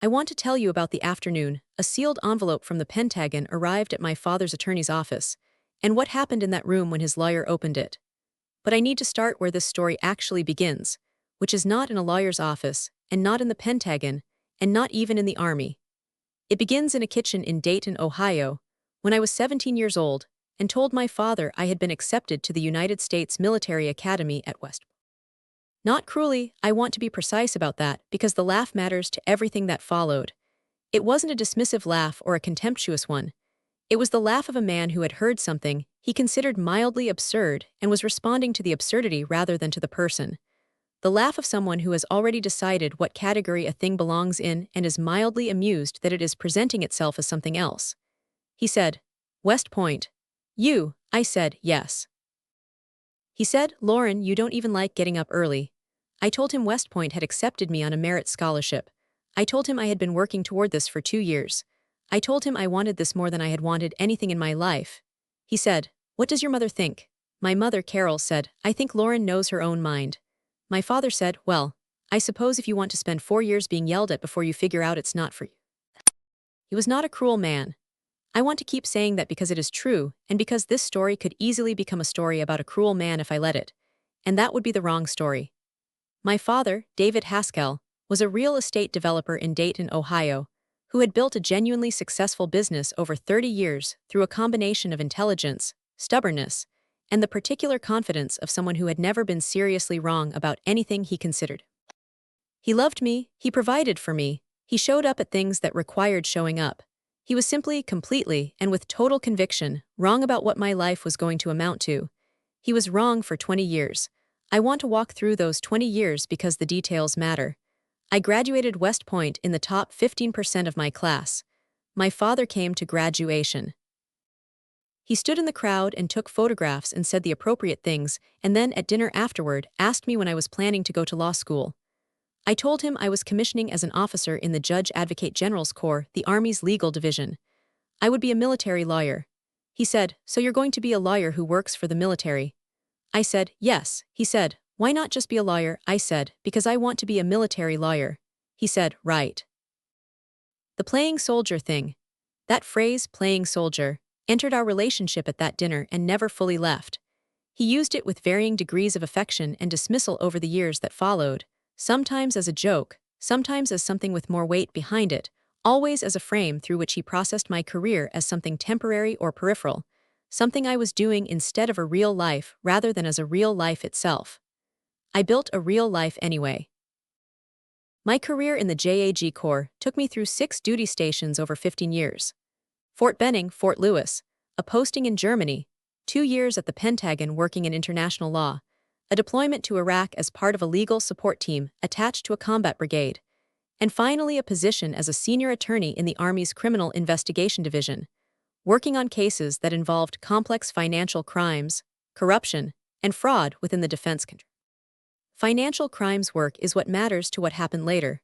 I want to tell you about the afternoon a sealed envelope from the Pentagon arrived at my father's attorney's office, and what happened in that room when his lawyer opened it. But I need to start where this story actually begins, which is not in a lawyer's office, and not in the Pentagon, and not even in the Army. It begins in a kitchen in Dayton, Ohio, when I was 17 years old, and told my father I had been accepted to the United States Military Academy at West. Not cruelly, I want to be precise about that because the laugh matters to everything that followed. It wasn't a dismissive laugh or a contemptuous one. It was the laugh of a man who had heard something he considered mildly absurd and was responding to the absurdity rather than to the person. The laugh of someone who has already decided what category a thing belongs in and is mildly amused that it is presenting itself as something else. He said, "West Point." "You," I said, "Yes." He said, "Lauren, you don't even like getting up early." I told him West Point had accepted me on a merit scholarship. I told him I had been working toward this for 2 years. I told him I wanted this more than I had wanted anything in my life. He said, "What does your mother think?" My mother, Carol, said, "I think Lauren knows her own mind." My father said, "Well, I suppose if you want to spend 4 years being yelled at before you figure out it's not for you." He was not a cruel man. I want to keep saying that because it is true, and because this story could easily become a story about a cruel man if I let it. And that would be the wrong story. My father, David Haskell, was a real estate developer in Dayton, Ohio, who had built a genuinely successful business over 30 years through a combination of intelligence, stubbornness, and the particular confidence of someone who had never been seriously wrong about anything he considered. He loved me, he provided for me, he showed up at things that required showing up. He was simply, completely, and with total conviction, wrong about what my life was going to amount to. He was wrong for 20 years. I want to walk through those 20 years because the details matter. I graduated West Point in the top 15% of my class. My father came to graduation. He stood in the crowd and took photographs and said the appropriate things, and then at dinner afterward asked me when I was planning to go to law school. I told him I was commissioning as an officer in the Judge Advocate General's Corps, the Army's legal division. I would be a military lawyer. He said, "So you're going to be a lawyer who works for the military?" I said, "Yes." He said, "Why not just be a lawyer?" I said, "Because I want to be a military lawyer." He said, "Right." The playing soldier thing. That phrase, playing soldier, entered our relationship at that dinner and never fully left. He used it with varying degrees of affection and dismissal over the years that followed, sometimes as a joke, sometimes as something with more weight behind it, always as a frame through which he processed my career as something temporary or peripheral, something I was doing instead of a real life rather than as a real life itself. I built a real life anyway. My career in the JAG Corps took me through 6 duty stations over 15 years. Fort Benning, Fort Lewis, a posting in Germany, 2 years at the Pentagon working in international law, a deployment to Iraq as part of a legal support team attached to a combat brigade, and finally a position as a senior attorney in the Army's Criminal Investigation Division, working on cases that involved complex financial crimes, corruption, and fraud within the defense contractor. Financial crimes work is what matters to what happened later.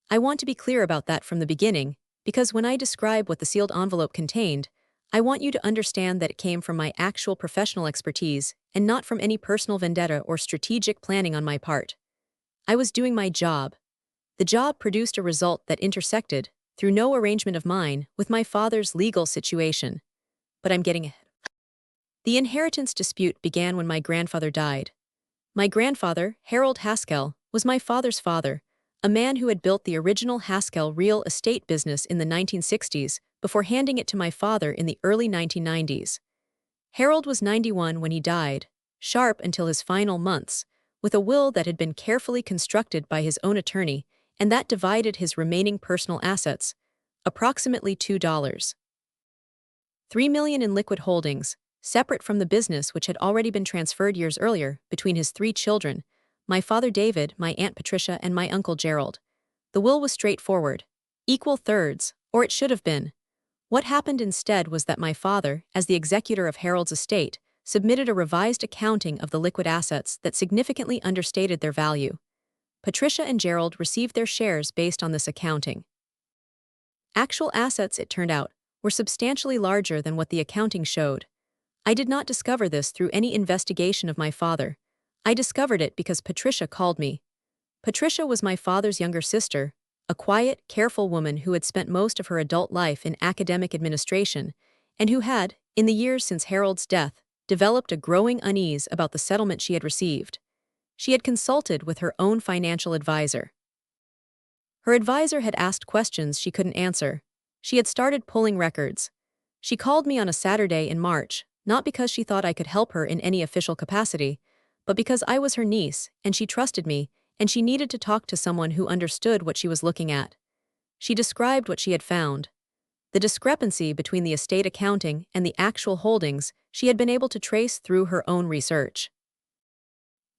I want to be clear about that from the beginning, because when I describe what the sealed envelope contained, I want you to understand that it came from my actual professional expertise and not from any personal vendetta or strategic planning on my part. I was doing my job. The job produced a result that intersected, through no arrangement of mine, with my father's legal situation. But I'm getting ahead. The inheritance dispute began when my grandfather died. My grandfather, Harold Haskell, was my father's father, a man who had built the original Haskell real estate business in the 1960s before handing it to my father in the early 1990s. Harold was 91 when he died, sharp until his final months, with a will that had been carefully constructed by his own attorney and that divided his remaining personal assets, approximately $2. $3 million in liquid holdings, separate from the business which had already been transferred years earlier between his 3 children, my father David, my Aunt Patricia, and my Uncle Gerald. The will was straightforward. Equal thirds, or it should have been. What happened instead was that my father, as the executor of Harold's estate, submitted a revised accounting of the liquid assets that significantly understated their value. Patricia and Gerald received their shares based on this accounting. Actual assets, it turned out, were substantially larger than what the accounting showed. I did not discover this through any investigation of my father. I discovered it because Patricia called me. Patricia was my father's younger sister, a quiet, careful woman who had spent most of her adult life in academic administration, and who had, in the years since Harold's death, developed a growing unease about the settlement she had received. She had consulted with her own financial advisor. Her advisor had asked questions she couldn't answer. She had started pulling records. She called me on a Saturday in March, not because she thought I could help her in any official capacity, but because I was her niece, and she trusted me, and she needed to talk to someone who understood what she was looking at. She described what she had found. The discrepancy between the estate accounting and the actual holdings she had been able to trace through her own research.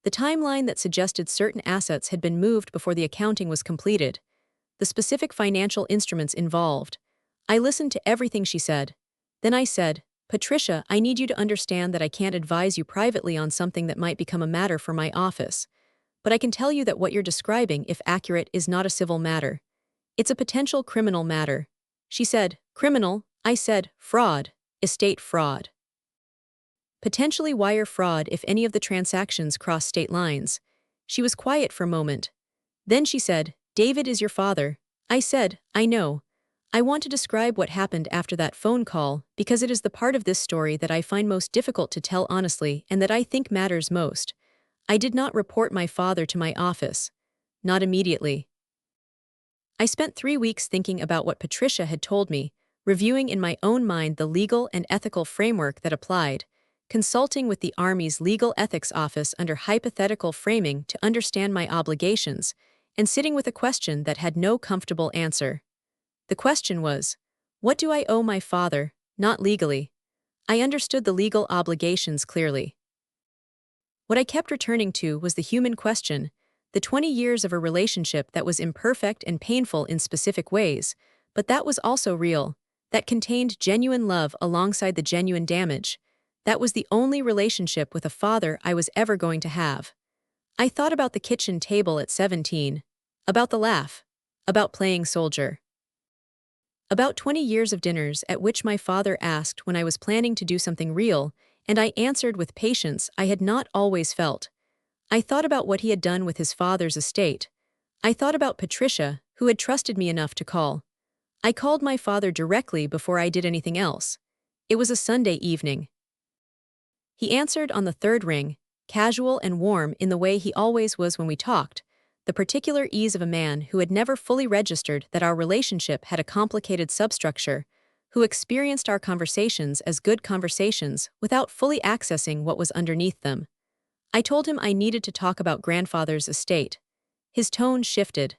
The timeline that suggested certain assets had been moved before the accounting was completed. The specific financial instruments involved. I listened to everything she said. Then I said, "Patricia, I need you to understand that I can't advise you privately on something that might become a matter for my office. But I can tell you that what you're describing, if accurate, is not a civil matter. It's a potential criminal matter." She said, "Criminal?" I said, "Fraud. Estate fraud. Potentially wire fraud if any of the transactions cross state lines." She was quiet for a moment. Then she said, "David is your father." I said, "I know. I want to describe what happened after that phone call because it is the part of this story that I find most difficult to tell honestly and that I think matters most. I did not report my father to my office. Not immediately. I spent 3 weeks thinking about what Patricia had told me, reviewing in my own mind the legal and ethical framework that applied, consulting with the Army's Legal Ethics Office under hypothetical framing to understand my obligations, and sitting with a question that had no comfortable answer. The question was, what do I owe my father, not legally? I understood the legal obligations clearly. What I kept returning to was the human question, the 20 years of a relationship that was imperfect and painful in specific ways, but that was also real, that contained genuine love alongside the genuine damage. That was the only relationship with a father I was ever going to have. I thought about the kitchen table at 17, about the laugh, about playing soldier. About 20 years of dinners at which my father asked when I was planning to do something real, and I answered with patience I had not always felt. I thought about what he had done with his father's estate. I thought about Patricia, who had trusted me enough to call. I called my father directly before I did anything else. It was a Sunday evening. He answered on the third ring, casual and warm in the way he always was when we talked, the particular ease of a man who had never fully registered that our relationship had a complicated substructure, who experienced our conversations as good conversations without fully accessing what was underneath them. I told him I needed to talk about grandfather's estate. His tone shifted.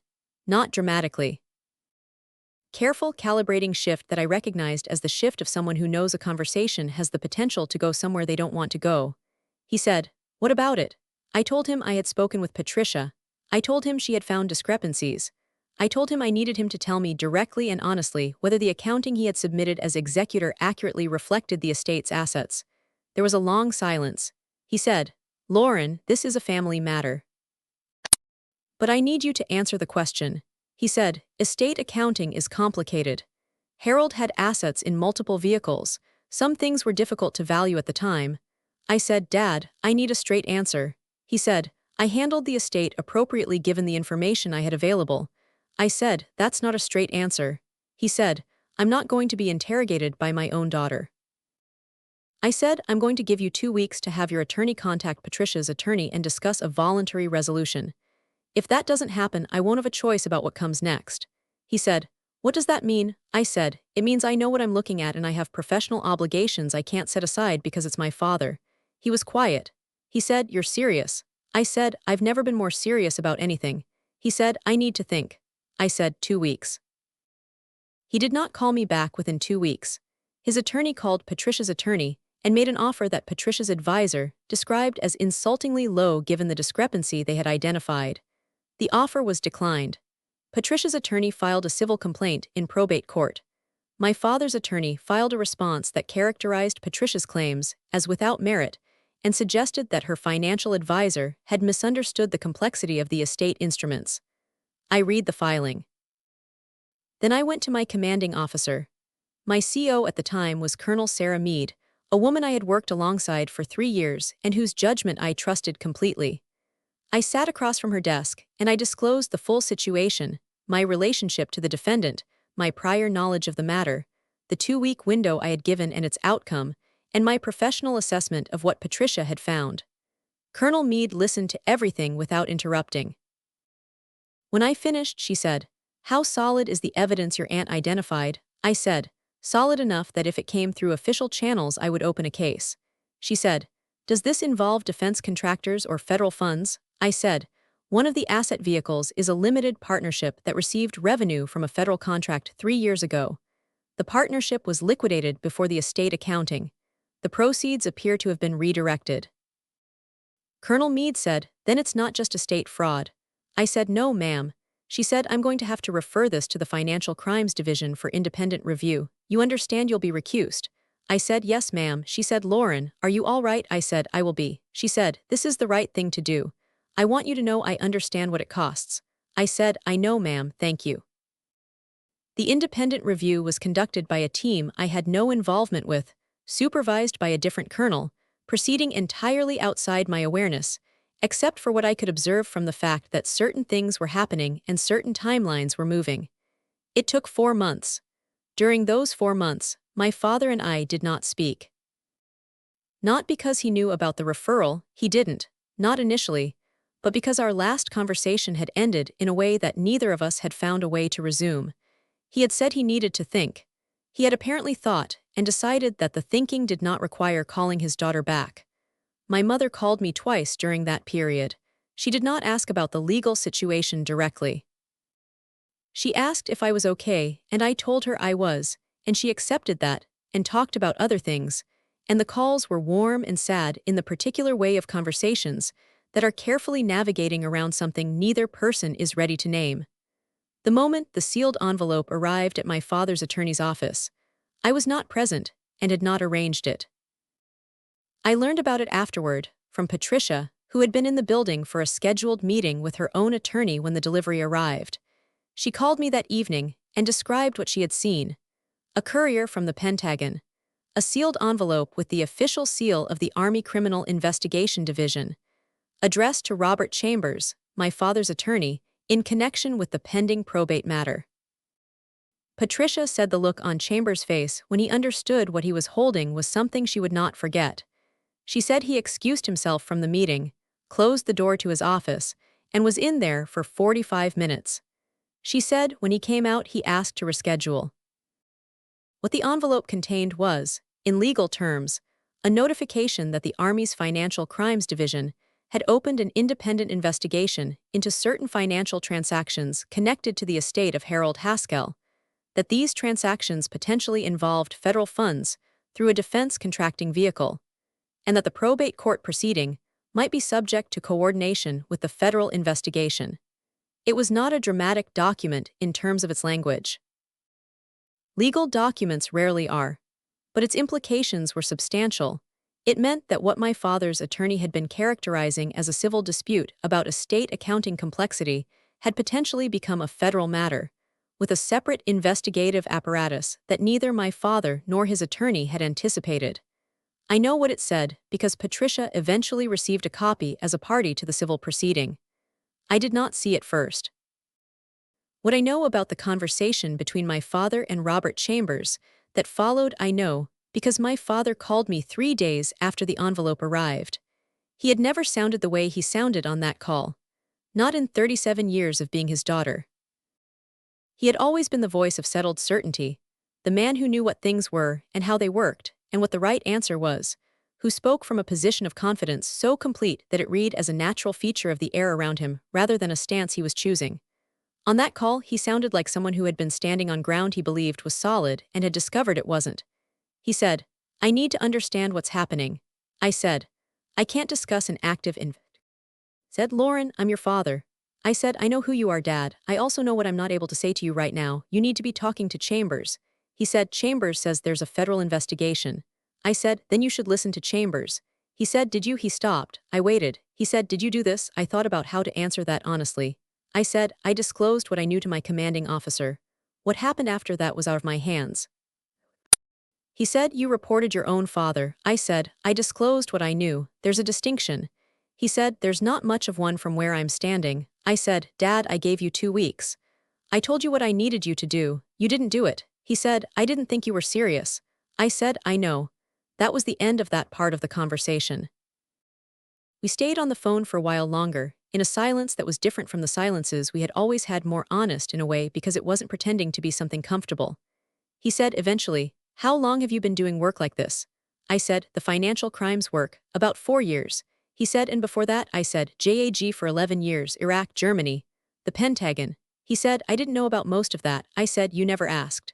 Not dramatically. Careful, calibrating shift that I recognized as the shift of someone who knows a conversation has the potential to go somewhere they don't want to go. He said, "What about it?" I told him I had spoken with Patricia. I told him she had found discrepancies. I told him I needed him to tell me directly and honestly whether the accounting he had submitted as executor accurately reflected the estate's assets. There was a long silence. He said, "Lauren, this is a family matter. But I need you to answer the question." He said, "Estate accounting is complicated. Harold had assets in multiple vehicles. Some things were difficult to value at the time." I said, "Dad, I need a straight answer." He said, "I handled the estate appropriately given the information I had available." I said, "That's not a straight answer." He said, "I'm not going to be interrogated by my own daughter." I said, "I'm going to give you 2 weeks to have your attorney contact Patricia's attorney and discuss a voluntary resolution. If that doesn't happen, I won't have a choice about what comes next." He said, "What does that mean?" I said, "It means I know what I'm looking at and I have professional obligations I can't set aside because it's my father." He was quiet. He said, "You're serious." I said, "I've never been more serious about anything." He said, "I need to think." I said, 2 weeks. He did not call me back within 2 weeks. His attorney called Patricia's attorney and made an offer that Patricia's advisor described as insultingly low given the discrepancy they had identified. The offer was declined. Patricia's attorney filed a civil complaint in probate court. My father's attorney filed a response that characterized Patricia's claims as without merit and suggested that her financial advisor had misunderstood the complexity of the estate instruments. I read the filing. Then I went to my commanding officer. My CO at the time was Colonel Sarah Meade, a woman I had worked alongside for 3 years and whose judgment I trusted completely. I sat across from her desk and I disclosed the full situation, my relationship to the defendant, my prior knowledge of the matter, the 2-week window I had given and its outcome, and my professional assessment of what Patricia had found. Colonel Meade listened to everything without interrupting. When I finished, she said, "How solid is the evidence your aunt identified?" I said, "Solid enough that if it came through official channels I would open a case." She said, "Does this involve defense contractors or federal funds?" I said, "One of the asset vehicles is a limited partnership that received revenue from a federal contract 3 years ago. The partnership was liquidated before the estate accounting. The proceeds appear to have been redirected." Colonel Meade said, "Then it's not just estate fraud." I said, "No, ma'am." She said, "I'm going to have to refer this to the Financial Crimes Division for independent review. You understand you'll be recused?" I said, "Yes, ma'am." She said, "Lauren, are you all right?" I said, "I will be." She said, "This is the right thing to do. I want you to know I understand what it costs." I said, "I know, ma'am, thank you." The independent review was conducted by a team I had no involvement with, supervised by a different colonel, proceeding entirely outside my awareness, except for what I could observe from the fact that certain things were happening and certain timelines were moving. It took 4 months. During those 4 months, my father and I did not speak. Not because he knew about the referral, he didn't, not initially, but because our last conversation had ended in a way that neither of us had found a way to resume. He had said he needed to think. He had apparently thought and decided that the thinking did not require calling his daughter back. My mother called me twice during that period. She did not ask about the legal situation directly. She asked if I was okay, and I told her I was, and she accepted that, and talked about other things, and the calls were warm and sad in the particular way of conversations that are carefully navigating around something neither person is ready to name. The moment the sealed envelope arrived at my father's attorney's office, I was not present and had not arranged it. I learned about it afterward, from Patricia, who had been in the building for a scheduled meeting with her own attorney when the delivery arrived. She called me that evening and described what she had seen. A courier from the Pentagon. A sealed envelope with the official seal of the Army Criminal Investigation Division. Addressed to Robert Chambers, my father's attorney, in connection with the pending probate matter. Patricia said the look on Chambers' face when he understood what he was holding was something she would not forget. She said he excused himself from the meeting, closed the door to his office, and was in there for 45 minutes. She said when he came out he asked to reschedule. What the envelope contained was, in legal terms, a notification that the Army's Financial Crimes Division had opened an independent investigation into certain financial transactions connected to the estate of Harold Haskell, that these transactions potentially involved federal funds through a defense contracting vehicle, and that the probate court proceeding might be subject to coordination with the federal investigation. It was not a dramatic document in terms of its language. Legal documents rarely are, but its implications were substantial. It meant that what my father's attorney had been characterizing as a civil dispute about estate accounting complexity had potentially become a federal matter, with a separate investigative apparatus that neither my father nor his attorney had anticipated. I know what it said because Patricia eventually received a copy as a party to the civil proceeding. I did not see it first. What I know about the conversation between my father and Robert Chambers that followed I know because my father called me 3 days after the envelope arrived. He had never sounded the way he sounded on that call. Not in 37 years of being his daughter. He had always been the voice of settled certainty, the man who knew what things were and how they worked and what the right answer was, who spoke from a position of confidence so complete that it read as a natural feature of the air around him rather than a stance he was choosing. On that call, he sounded like someone who had been standing on ground he believed was solid and had discovered it wasn't. He said, "I need to understand what's happening." I said, "I can't discuss an active Said, "Lauren, I'm your father." I said, "I know who you are, Dad. I also know what I'm not able to say to you right now. You need to be talking to Chambers." He said, "Chambers says there's a federal investigation." I said, "Then you should listen to Chambers." He said, "Did you?" He stopped. I waited. He said, "Did you do this?" I thought about how to answer that honestly. I said, "I disclosed what I knew to my commanding officer. What happened after that was out of my hands." He said, "You reported your own father." I said, "I disclosed what I knew. There's a distinction." He said, "There's not much of one from where I'm standing." I said, "Dad, I gave you 2 weeks." I told you what I needed you to do. You didn't do it. He said, I didn't think you were serious. I said, I know. That was the end of that part of the conversation. We stayed on the phone for a while longer, in a silence that was different from the silences we had always had, more honest in a way because it wasn't pretending to be something comfortable. He said eventually, how long have you been doing work like this? I said, the financial crimes work, about 4 years. He said, and before that? I said, JAG for 11 years, Iraq, Germany, the Pentagon. He said, I didn't know about most of that. I said, you never asked.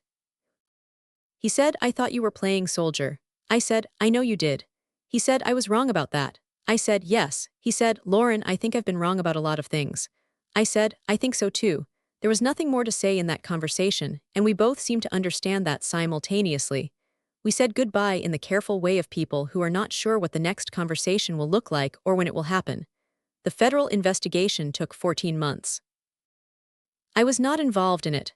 He said, I thought you were playing soldier. I said, I know you did. He said, I was wrong about that. I said, yes. He said, Lauren, I think I've been wrong about a lot of things. I said, I think so too. There was nothing more to say in that conversation, and we both seemed to understand that simultaneously. We said goodbye in the careful way of people who are not sure what the next conversation will look like or when it will happen. The federal investigation took 14 months. I was not involved in it.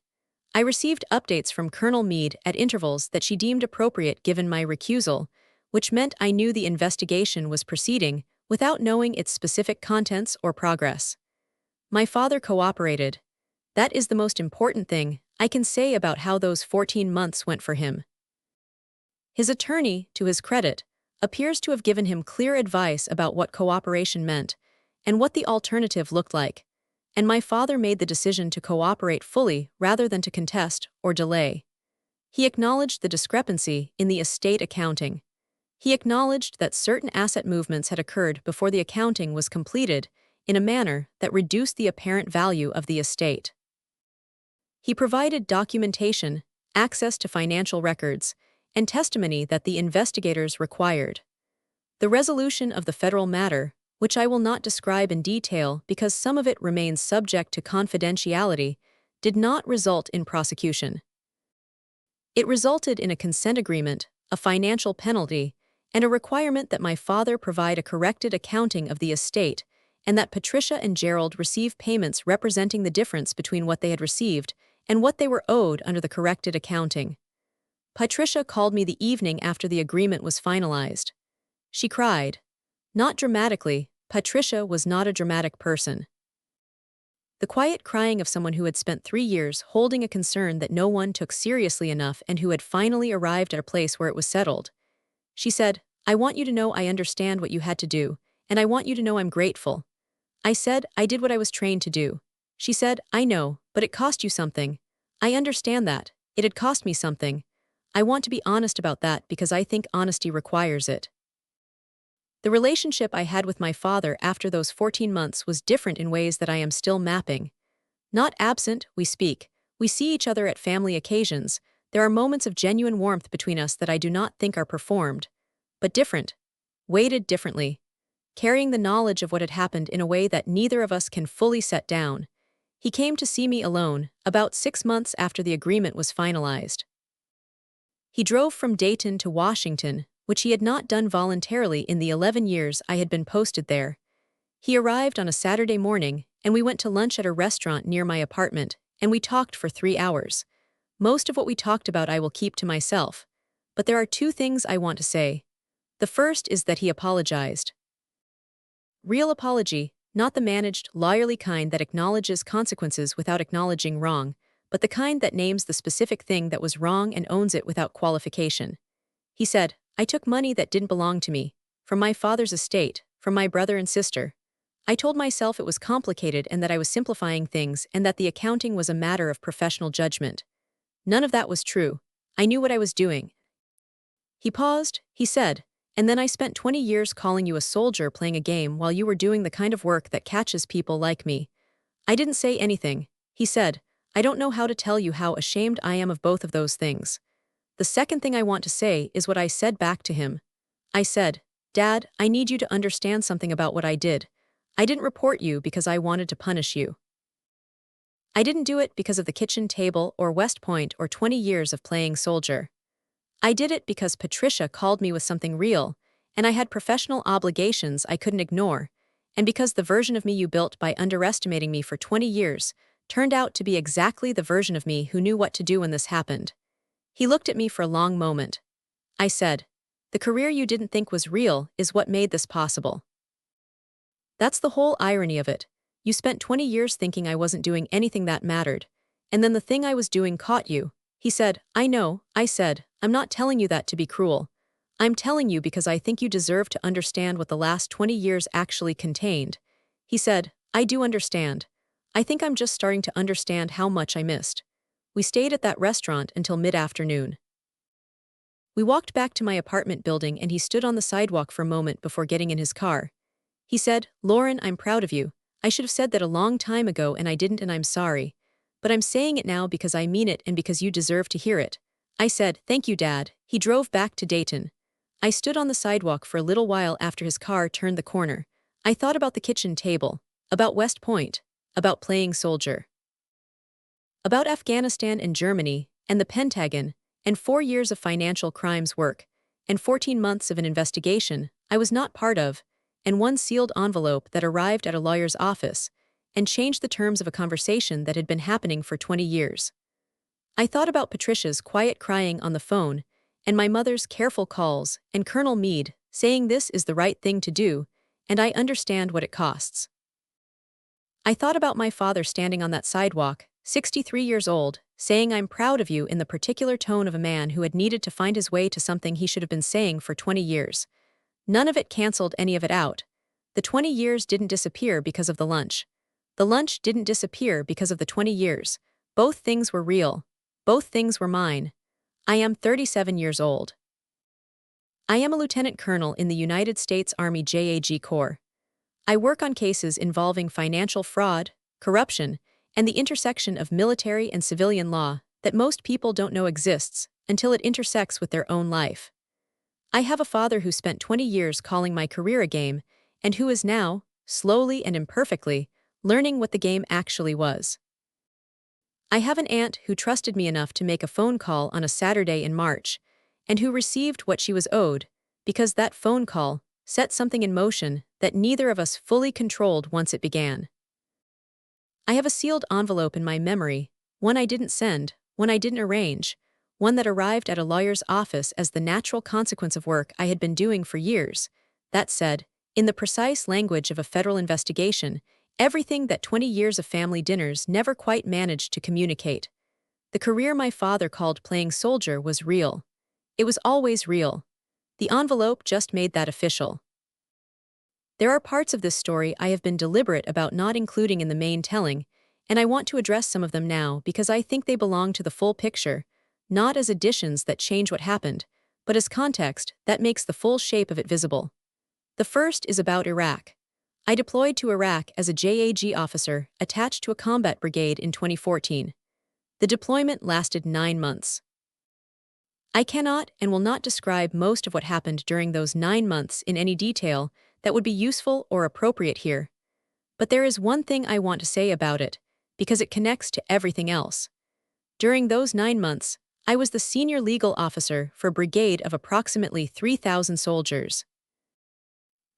I received updates from Colonel Meade at intervals that she deemed appropriate given my recusal, which meant I knew the investigation was proceeding without knowing its specific contents or progress. My father cooperated. That is the most important thing I can say about how those 14 months went for him. His attorney, to his credit, appears to have given him clear advice about what cooperation meant and what the alternative looked like, and my father made the decision to cooperate fully rather than to contest or delay. He acknowledged the discrepancy in the estate accounting. He acknowledged that certain asset movements had occurred before the accounting was completed in a manner that reduced the apparent value of the estate. He provided documentation, access to financial records, and testimony that the investigators required. The resolution of the federal matter, which I will not describe in detail because some of it remains subject to confidentiality, did not result in prosecution. It resulted in a consent agreement, a financial penalty, and a requirement that my father provide a corrected accounting of the estate and that Patricia and Gerald receive payments representing the difference between what they had received and what they were owed under the corrected accounting. Patricia called me the evening after the agreement was finalized. She cried. Not dramatically. Patricia was not a dramatic person. The quiet crying of someone who had spent 3 years holding a concern that no one took seriously enough and who had finally arrived at a place where it was settled. She said, I want you to know I understand what you had to do, and I want you to know I'm grateful. I said, I did what I was trained to do. She said, I know, but it cost you something. I understand that. It had cost me something. I want to be honest about that because I think honesty requires it. The relationship I had with my father after those 14 months was different in ways that I am still mapping. Not absent, we speak. We see each other at family occasions. There are moments of genuine warmth between us that I do not think are performed. But different. Weighted differently. Carrying the knowledge of what had happened in a way that neither of us can fully set down. He came to see me alone, about 6 months after the agreement was finalized. He drove from Dayton to Washington, which he had not done voluntarily in the 11 years I had been posted there. He arrived on a Saturday morning, and we went to lunch at a restaurant near my apartment, and we talked for 3 hours. Most of what we talked about I will keep to myself. But there are 2 things I want to say. The first is that he apologized. Real apology, not the managed, lawyerly kind that acknowledges consequences without acknowledging wrong, but the kind that names the specific thing that was wrong and owns it without qualification. He said, I took money that didn't belong to me, from my father's estate, from my brother and sister. I told myself it was complicated and that I was simplifying things and that the accounting was a matter of professional judgment. None of that was true. I knew what I was doing. He paused, he said, and then I spent 20 years calling you a soldier playing a game while you were doing the kind of work that catches people like me. I didn't say anything. He said, I don't know how to tell you how ashamed I am of both of those things. The second thing I want to say is what I said back to him. I said, Dad, I need you to understand something about what I did. I didn't report you because I wanted to punish you. I didn't do it because of the kitchen table or West Point or 20 years of playing soldier. I did it because Patricia called me with something real, and I had professional obligations I couldn't ignore, and because the version of me you built by underestimating me for 20 years turned out to be exactly the version of me who knew what to do when this happened. He looked at me for a long moment. I said, the career you didn't think was real is what made this possible. That's the whole irony of it. You spent 20 years thinking I wasn't doing anything that mattered, And then the thing I was doing caught you. He said, I know, I said, I'm not telling you that to be cruel. I'm telling you because I think you deserve to understand what the last 20 years actually contained. He said, I do understand. I think I'm just starting to understand how much I missed. We stayed at that restaurant until mid-afternoon. We walked back to my apartment building and he stood on the sidewalk for a moment before getting in his car. He said, Lauren, I'm proud of you. I should have said that a long time ago and I didn't and I'm sorry. But I'm saying it now because I mean it and because you deserve to hear it. I said, thank you, Dad. He drove back to Dayton. I stood on the sidewalk for a little while after his car turned the corner. I thought about the kitchen table, about West Point, about playing soldier, about Afghanistan and Germany, and the Pentagon, and 4 years of financial crimes work, and 14 months of an investigation I was not part of, and one sealed envelope that arrived at a lawyer's office, and changed the terms of a conversation that had been happening for 20 years. I thought about Patricia's quiet crying on the phone, and my mother's careful calls, and Colonel Meade saying this is the right thing to do, and I understand what it costs. I thought about my father standing on that sidewalk, 63 years old, saying I'm proud of you in the particular tone of a man who had needed to find his way to something he should have been saying for 20 years. None of it canceled any of it out. The 20 years didn't disappear because of the lunch. The lunch didn't disappear because of the 20 years. Both things were real. Both things were mine. I am 37 years old. I am a lieutenant colonel in the United States Army JAG Corps. I work on cases involving financial fraud, corruption, and the intersection of military and civilian law that most people don't know exists until it intersects with their own life. I have a father who spent 20 years calling my career a game and who is now, slowly and imperfectly, learning what the game actually was. I have an aunt who trusted me enough to make a phone call on a Saturday in March, and who received what she was owed, because that phone call set something in motion that neither of us fully controlled once it began. I have a sealed envelope in my memory, one I didn't send, one I didn't arrange, one that arrived at a lawyer's office as the natural consequence of work I had been doing for years, that said, in the precise language of a federal investigation, everything that 20 years of family dinners never quite managed to communicate. The career my father called playing soldier was real. It was always real. The envelope just made that official. There are parts of this story I have been deliberate about not including in the main telling, and I want to address some of them now because I think they belong to the full picture, not as additions that change what happened, but as context that makes the full shape of it visible. The first is about Iraq. I deployed to Iraq as a JAG officer attached to a combat brigade in 2014. The deployment lasted 9 months. I cannot and will not describe most of what happened during those 9 months in any detail that would be useful or appropriate here. But there is one thing I want to say about it, because it connects to everything else. During those 9 months, I was the senior legal officer for a brigade of approximately 3,000 soldiers.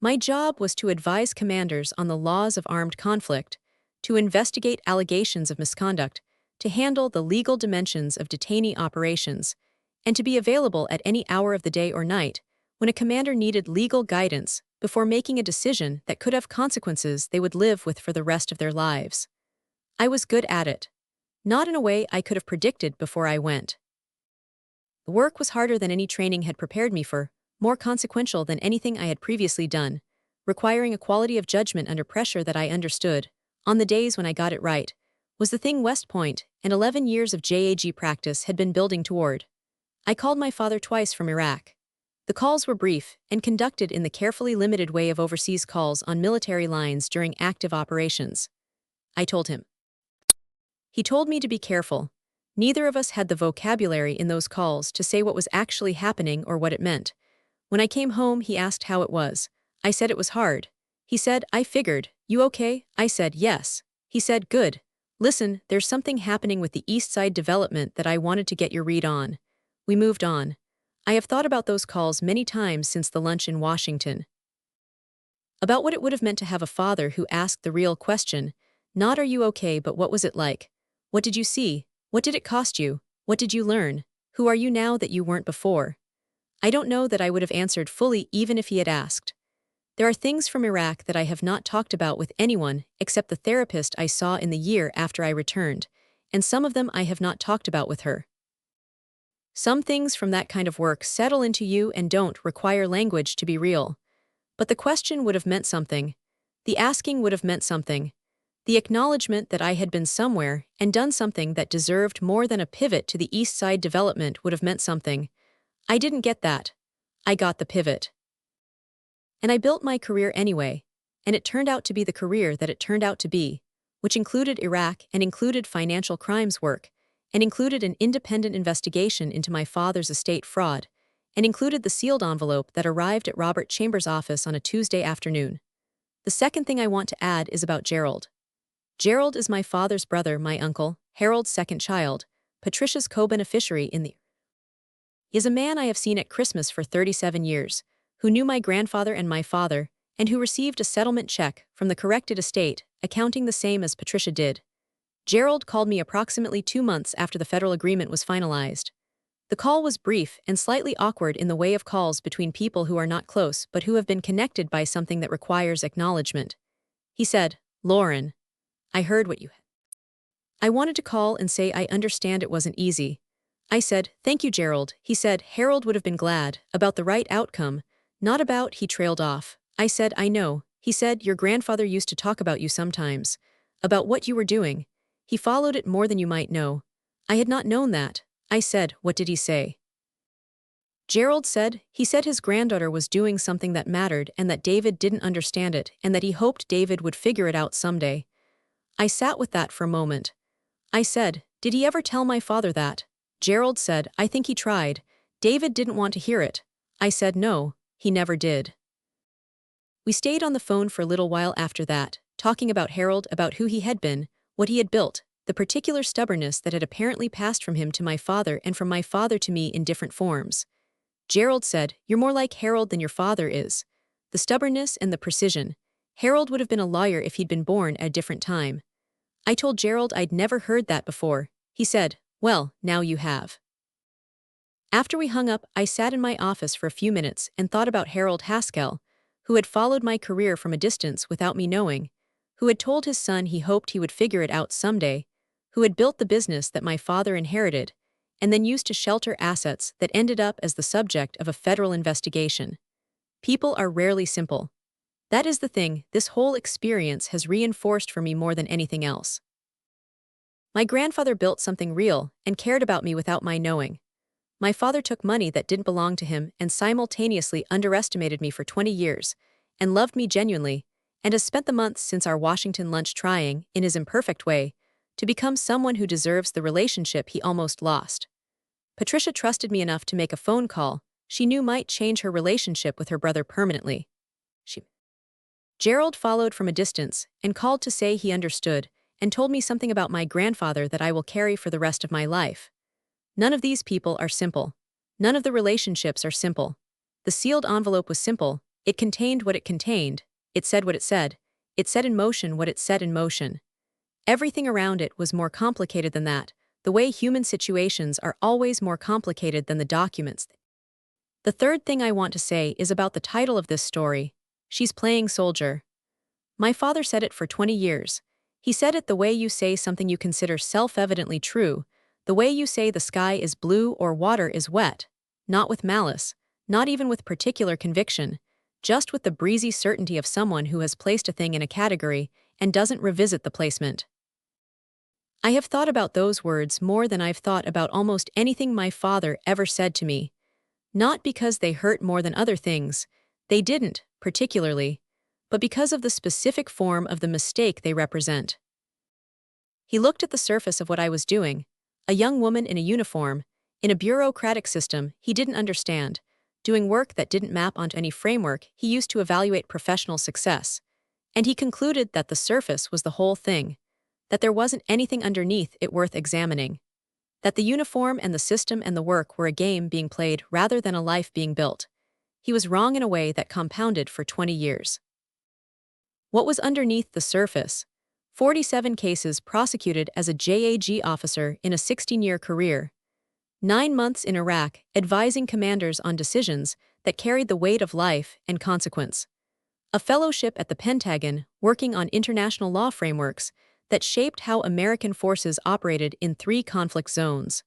My job was to advise commanders on the laws of armed conflict, to investigate allegations of misconduct, to handle the legal dimensions of detainee operations, and to be available at any hour of the day or night when a commander needed legal guidance before making a decision that could have consequences they would live with for the rest of their lives. I was good at it. Not in a way I could have predicted before I went. The work was harder than any training had prepared me for, more consequential than anything I had previously done, requiring a quality of judgment under pressure that I understood, on the days when I got it right, was the thing West Point and 11 years of JAG practice had been building toward. I called my father twice from Iraq. The calls were brief and conducted in the carefully limited way of overseas calls on military lines during active operations. I told him. He told me to be careful. Neither of us had the vocabulary in those calls to say what was actually happening or what it meant. When I came home, he asked how it was. I said it was hard. He said, I figured. You okay? I said, yes. He said, good. Listen, there's something happening with the East Side development that I wanted to get your read on. We moved on. I have thought about those calls many times since the lunch in Washington. About what it would have meant to have a father who asked the real question, not are you okay, but what was it like? What did you see? What did it cost you? What did you learn? Who are you now that you weren't before? I don't know that I would have answered fully even if he had asked. There are things from Iraq that I have not talked about with anyone except the therapist I saw in the year after I returned, and some of them I have not talked about with her. Some things from that kind of work settle into you and don't require language to be real. But the question would have meant something. The asking would have meant something. The acknowledgement that I had been somewhere and done something that deserved more than a pivot to the East Side development would have meant something. I didn't get that. I got the pivot. And I built my career anyway, and it turned out to be the career that it turned out to be, which included Iraq and included financial crimes work, and included an independent investigation into my father's estate fraud, and included the sealed envelope that arrived at Robert Chambers' office on a Tuesday afternoon. The second thing I want to add is about Gerald. Gerald is my father's brother, my uncle, Harold's second child, Patricia's co-beneficiary in the... He is a man I have seen at Christmas for 37 years, who knew my grandfather and my father, and who received a settlement check from the corrected estate, accounting the same as Patricia did. Gerald called me approximately 2 months after the federal agreement was finalized. The call was brief and slightly awkward in the way of calls between people who are not close but who have been connected by something that requires acknowledgement. He said, "Lauren, I heard what you had." I wanted to call and say I understand it wasn't easy. I said, "Thank you, Gerald." He said Harold would have been glad, about the right outcome, not about. He trailed off. I said, "I know." He said, "Your grandfather used to talk about you sometimes, about what you were doing. He followed it more than you might know." I had not known that. I said, "What did he say?" Gerald said, he said his granddaughter was doing something that mattered and that David didn't understand it and that he hoped David would figure it out someday. I sat with that for a moment. I said, "Did he ever tell my father that?" Gerald said, "I think he tried. David didn't want to hear it." I said, "No, he never did." We stayed on the phone for a little while after that, talking about Harold, about who he had been, what he had built, the particular stubbornness that had apparently passed from him to my father and from my father to me in different forms. Gerald said, "You're more like Harold than your father is." The stubbornness and the precision. Harold would have been a lawyer if he'd been born at a different time. I told Gerald I'd never heard that before. He said, "Well, now you have." After we hung up, I sat in my office for a few minutes and thought about Harold Haskell, who had followed my career from a distance without me knowing, who had told his son he hoped he would figure it out someday, who had built the business that my father inherited, and then used to shelter assets that ended up as the subject of a federal investigation. People are rarely simple. That is the thing this whole experience has reinforced for me more than anything else. My grandfather built something real and cared about me without my knowing. My father took money that didn't belong to him and simultaneously underestimated me for 20 years, and loved me genuinely, and has spent the months since our Washington lunch trying, in his imperfect way, to become someone who deserves the relationship he almost lost. Patricia trusted me enough to make a phone call she knew might change her relationship with her brother permanently. Gerald followed from a distance and called to say he understood and told me something about my grandfather that I will carry for the rest of my life. None of these people are simple. None of the relationships are simple. The sealed envelope was simple. It contained what it contained. It said what it said. It set in motion what it set in motion. Everything around it was more complicated than that, the way human situations are always more complicated than the documents. The third thing I want to say is about the title of this story. She's playing soldier. My father said it for 20 years. He said it the way you say something you consider self-evidently true, the way you say the sky is blue or water is wet, not with malice, not even with particular conviction, just with the breezy certainty of someone who has placed a thing in a category and doesn't revisit the placement. I have thought about those words more than I've thought about almost anything my father ever said to me. Not because they hurt more than other things, they didn't, particularly, but because of the specific form of the mistake they represent. He looked at the surface of what I was doing, a young woman in a uniform, in a bureaucratic system he didn't understand, doing work that didn't map onto any framework he used to evaluate professional success, and he concluded that the surface was the whole thing, that there wasn't anything underneath it worth examining, that the uniform and the system and the work were a game being played rather than a life being built. He was wrong in a way that compounded for 20 years. What was underneath the surface? 47 cases prosecuted as a JAG officer in a 16-year career. 9 months in Iraq advising commanders on decisions that carried the weight of life and consequence. A fellowship at the Pentagon working on international law frameworks that shaped how American forces operated in 3 conflict zones.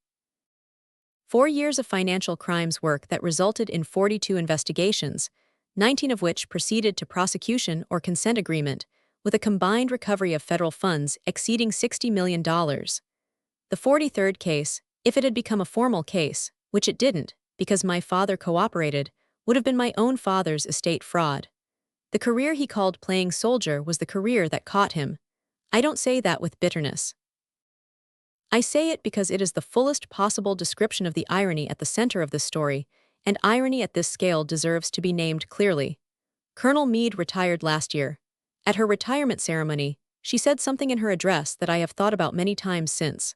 4 years of financial crimes work that resulted in 42 investigations, 19 of which proceeded to prosecution or consent agreement, with a combined recovery of federal funds exceeding $60 million. The 43rd case, if it had become a formal case, which it didn't, because my father cooperated, would have been my own father's estate fraud. The career he called playing soldier was the career that caught him. I don't say that with bitterness. I say it because it is the fullest possible description of the irony at the center of this story, and irony at this scale deserves to be named clearly. Colonel Meade retired last year. At her retirement ceremony, she said something in her address that I have thought about many times since.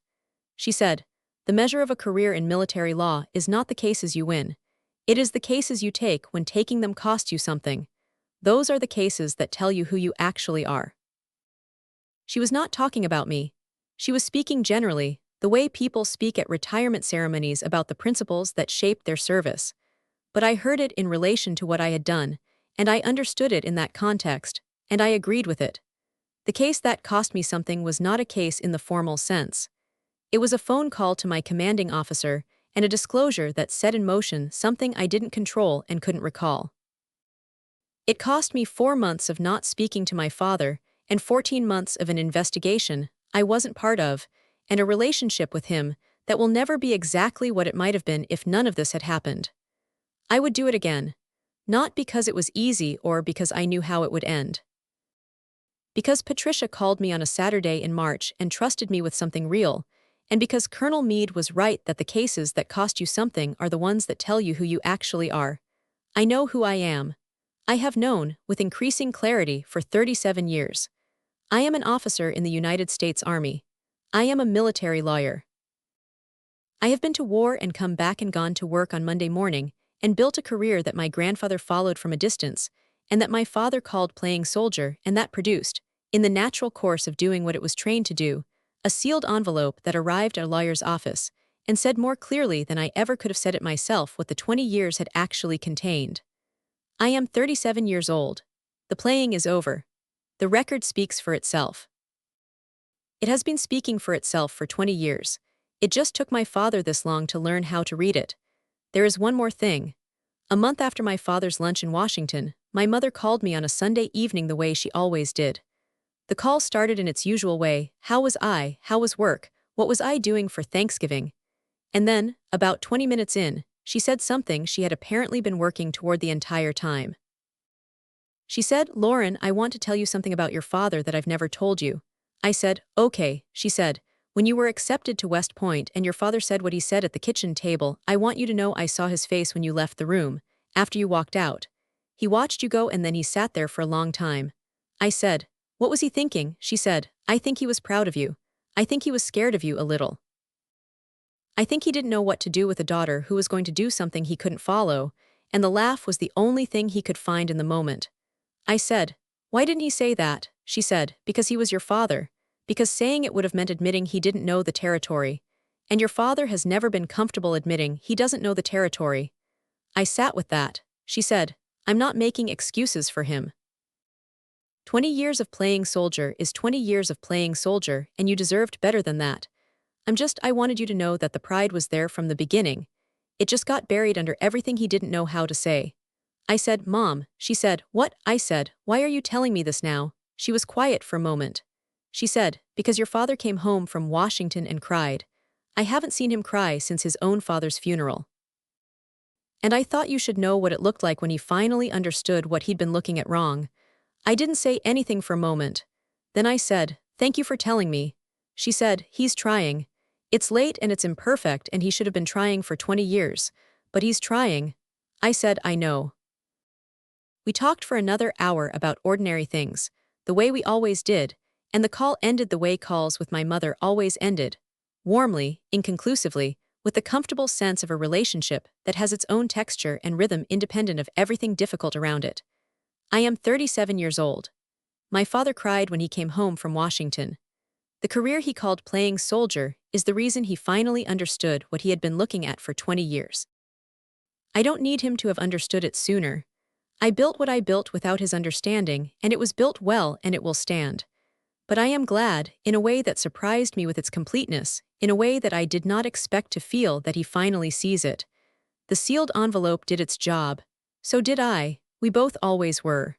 She said, "The measure of a career in military law is not the cases you win. It is the cases you take when taking them costs you something. Those are the cases that tell you who you actually are." She was not talking about me. She was speaking generally, the way people speak at retirement ceremonies about the principles that shaped their service. But I heard it in relation to what I had done, and I understood it in that context, and I agreed with it. The case that cost me something was not a case in the formal sense. It was a phone call to my commanding officer and a disclosure that set in motion something I didn't control and couldn't recall. It cost me 4 months of not speaking to my father and 14 months of an investigation I wasn't part of, and a relationship with him that will never be exactly what it might have been if none of this had happened. I would do it again, not because it was easy or because I knew how it would end. Because Patricia called me on a Saturday in March and trusted me with something real, and because Colonel Meade was right that the cases that cost you something are the ones that tell you who you actually are. I know who I am. I have known, with increasing clarity, for 37 years. I am an officer in the United States Army. I am a military lawyer. I have been to war and come back and gone to work on Monday morning and built a career that my grandfather followed from a distance, and that my father called playing soldier, and that produced, in the natural course of doing what it was trained to do, a sealed envelope that arrived at a lawyer's office and said more clearly than I ever could have said it myself what the 20 years had actually contained. I am 37 years old. The playing is over. The record speaks for itself. It has been speaking for itself for 20 years. It just took my father this long to learn how to read it. There is one more thing. A month after my father's lunch in Washington, my mother called me on a Sunday evening the way she always did. The call started in its usual way: how was I, how was work, what was I doing for Thanksgiving? And then, about 20 minutes in, she said something she had apparently been working toward the entire time. She said, "Lauren, I want to tell you something about your father that I've never told you." I said, "Okay," she said. "When you were accepted to West Point and your father said what he said at the kitchen table, I want you to know I saw his face when you left the room, after you walked out. He watched you go and then he sat there for a long time." I said, "What was he thinking?" She said, "I think he was proud of you. I think he was scared of you a little. I think he didn't know what to do with a daughter who was going to do something he couldn't follow, and the laugh was the only thing he could find in the moment." I said, "Why didn't he say that?" She said, "Because he was your father. Because saying it would have meant admitting he didn't know the territory. And your father has never been comfortable admitting he doesn't know the territory." I sat with that. She said, "I'm not making excuses for him. 20 years of playing soldier is 20 years of playing soldier, and you deserved better than that. I wanted you to know that the pride was there from the beginning. It just got buried under everything he didn't know how to say." I said, "Mom." She said, "What?" I said, "Why are you telling me this now?" She was quiet for a moment. She said, "Because your father came home from Washington and cried. I haven't seen him cry since his own father's funeral. And I thought you should know what it looked like when he finally understood what he'd been looking at wrong." I didn't say anything for a moment. Then I said, "Thank you for telling me." She said, "He's trying. It's late and it's imperfect and he should have been trying for 20 years. But he's trying." I said, "I know." We talked for another hour about ordinary things, the way we always did, and the call ended the way calls with my mother always ended. Warmly, inconclusively, with the comfortable sense of a relationship that has its own texture and rhythm independent of everything difficult around it. I am 37 years old. My father cried when he came home from Washington. The career he called playing soldier is the reason he finally understood what he had been looking at for 20 years. I don't need him to have understood it sooner. I built what I built without his understanding, and it was built well and it will stand. But I am glad, in a way that surprised me with its completeness, in a way that I did not expect to feel, that he finally sees it. The sealed envelope did its job. So did I. We both always were.